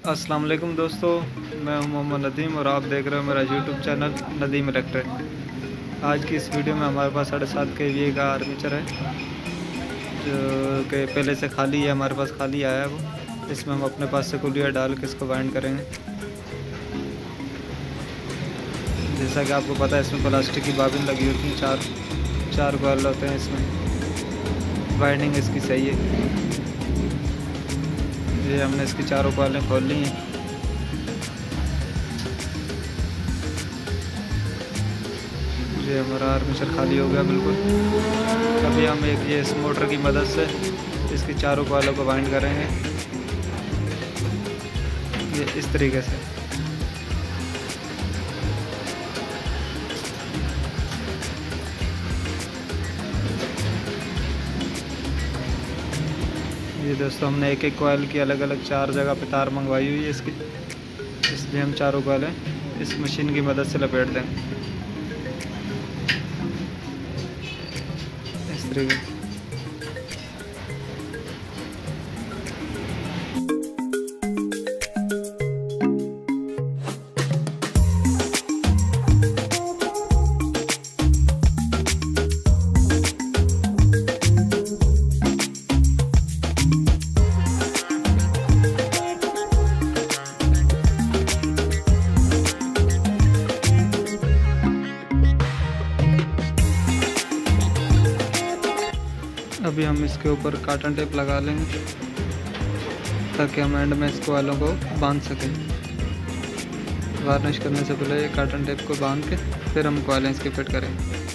अस्सलाम वालेकुम दोस्तों, मैं हूं मोहम्मद नदीम और आप देख रहे हो मेरा यूट्यूब चैनल नदीम इलेक्ट्रिक। आज की इस वीडियो में हमारे पास 7.5 kVA का आर्मेचर है जो कि पहले से खाली है, हमारे पास खाली आया है वो। इसमें हम अपने पास से कुलियर डाल के इसको वाइंड करेंगे। जैसा कि आपको पता है इसमें प्लास्टिक की बाबिन लगी होती है, चार कॉइल होते हैं इसमें। वाइंडिंग इसकी सही है। ये हमने इसकी चारों कॉइलें खोल ली हैं। ये हमारा आर्मेचर खाली हो गया बिल्कुल। अभी हम ये इस मोटर की मदद से इसकी चारों कॉइलों को वाइंड करेंगे, ये इस तरीके से। ये दोस्तों हमने एक कॉइल की अलग अलग 4 जगह पे तार मंगवाई हुई है इसकी, इसलिए हम चारों कॉइलें इस मशीन की मदद से लपेट देंगे इस तरीके से। अभी हम इसके ऊपर कॉटन टेप लगा लेंगे ताकि हम एंड में इसको वालों को बांध सकें। वार्निश करने से पहले कॉटन टेप को बांध के फिर हम कॉइलें इसकी फिट करेंगे।